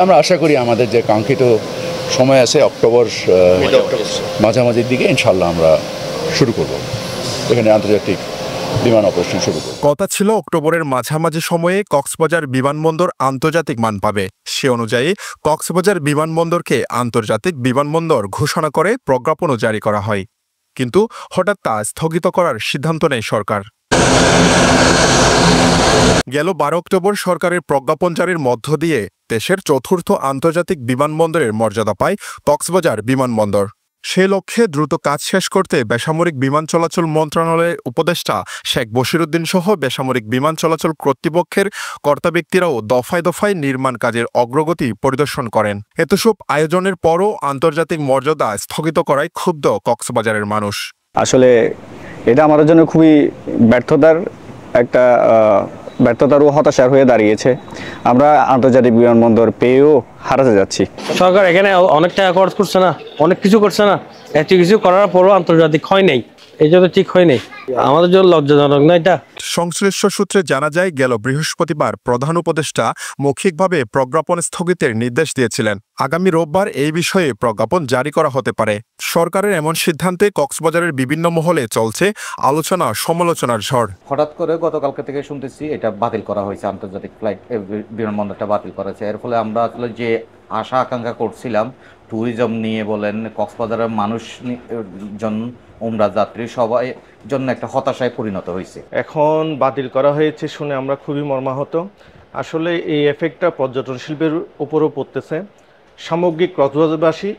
আমরা আশা করি আমাদের যে কাঙ্ক্ষিত সময় আছে অক্টোবর মাঝামাঝির দিকে ইনশাল্লাহ আমরা শুরু করব এখানে আন্তর্জাতিক বিমান অপারেশন শুরু করব। কথা ছিল অক্টোবরের মাঝামাঝি সময়ে কক্সবাজার বিমানবন্দর আন্তর্জাতিক মান পাবে। সে অনুযায়ী কক্সবাজার বিমানবন্দরকে আন্তর্জাতিক বিমানবন্দর ঘোষণা করে প্রজ্ঞাপনও জারি করা হয়, কিন্তু হঠাৎ তা স্থগিত করার সিদ্ধান্ত নেয় সরকার। গেল 12 অক্টোবর সরকারের প্রজ্ঞাপন জারির মধ্য দিয়ে দেশের চতুর্থ আন্তর্জাতিক বিমানবন্দরের মর্যাদা পায় কক্সবাজার বিমানবন্দর। সে লক্ষ্যে দ্রুত কাজ শেষ করতে বেসামরিক বিমান চলাচল মন্ত্রণালয়ের উপদেষ্টা শেখ বশিরউদ্দিন সহ বেসামরিক বিমান চলাচল কর্তৃপক্ষের কর্তা ব্যক্তিরাও দফায় দফায় নির্মাণ কাজের অগ্রগতি পরিদর্শন করেন। এতসব আয়োজনের পরও আন্তর্জাতিক মর্যাদা স্থগিত করায় ক্ষুব্ধ কক্সবাজারের মানুষ। আসলে এটা আমাদের জন্য খুবই ব্যর্থতার ও হতাশার হয়ে দাঁড়িয়েছে। আমরা আন্তর্জাতিক বিমানবন্দর পেয়েও হারাতে যাচ্ছি। সরকার এখানে অনেক টাকা খরচ করছে না, অনেক কিছু করছে না, এত কিছু করার পরও আন্তর্জাতিক হয় নাই, এই জন্য ঠিক হয় নাই। আমাদের জন্য লজ্জাজনক না এটা। সংশ্লিষ্ট সূত্রে জানা যায়, গেল বৃহস্পতিবার প্রধান উপদেষ্টা মৌখিকভাবে প্রজ্ঞাপন স্থগিতের নির্দেশ দিয়েছিলেন। আগামী রোববার এই বিষয়ে প্রজ্ঞাপন জারি করা হতে পারে। সরকারের এমন সিদ্ধান্তে কক্সবাজারের বিভিন্ন মহলে চলছে আলোচনা সমালোচনার ঝড়। হঠাৎ করে গতকালকে থেকে শুনতেছি এটা বাতিল করা হয়েছে, আন্তর্জাতিক ফ্লাইট বিমানবন্দরটা বাতিল করেছে। এর ফলে আমরা আসলে যে আশা আকাঙ্ক্ষা করছিলাম ট্যুরিজম নিয়ে বলেন, কক্সবাজারের মানুষ জন, উমরা যাত্রী সবাই জন্য একটা হতাশায় পরিণত হয়েছে। এখন বাতিল করা হয়েছে শুনে আমরা খুবই মর্মাহত। আসলে এই এফেক্টটা পর্যটন শিল্পের উপরও পড়তেছে। সামগ্রিক কক্সবাজারবাসী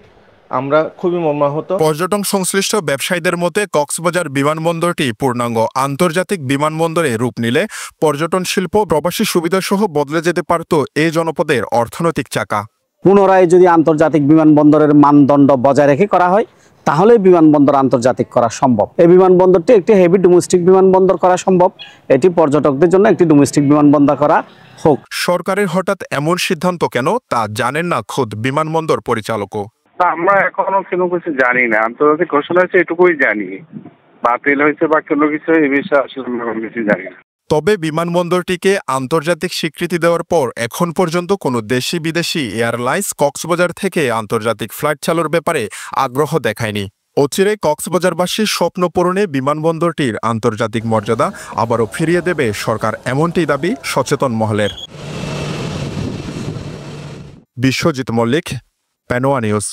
আমরা খুবই মর্মাহত। পর্যটন সংশ্লিষ্ট ব্যবসায়ীদের মতে কক্সবাজার বিমানবন্দরটি পূর্ণাঙ্গ আন্তর্জাতিক বিমানবন্দরে রূপ নিলে পর্যটন শিল্প প্রবাসী সুবিধাসহ বদলে যেতে পারত এই জনপদের অর্থনৈতিক চাকা। পুনরায় যদি আন্তর্জাতিক বিমানবন্দরের মানদণ্ড বজায় রেখে করা হয় তাহলে বিমানবন্দর আন্তর্জাতিক করা সম্ভব। এই বিমানবন্দরটি একটি হেভি ডোমেস্টিক বিমানবন্দর করা সম্ভব। এটি পর্যটকদের জন্য একটি ডোমেস্টিক বিমানবন্দর করা হোক। সরকারের হঠাৎ এমন সিদ্ধান্ত কেন তা জানেন না খোদ বিমানবন্দর পরিচালকও। আমরা এখনো কোনো কিছু জানি না। আন্তর্জাতিক ঘোষণা হয়েছে এটুকুই জানি, বাতিল হয়েছে বা কোনো কিছু এই বিষয়ে আসলে আমরা কিছু জানি না। তবে বিমানবন্দরটিকে আন্তর্জাতিক স্বীকৃতি দেওয়ার পর এখন পর্যন্ত কোনো দেশি বিদেশি এয়ারলাইন্স কক্সবাজার থেকে আন্তর্জাতিক ফ্লাইট চালুর ব্যাপারে আগ্রহ দেখায়নি। অচিরে কক্সবাজারবাসীর স্বপ্ন পূরণে বিমানবন্দরটির আন্তর্জাতিক মর্যাদা আবারও ফিরিয়ে দেবে সরকার, এমনটি দাবি সচেতন মহলের। বিশ্বজিৎ মল্লিক, পেনোয়া নিউজ।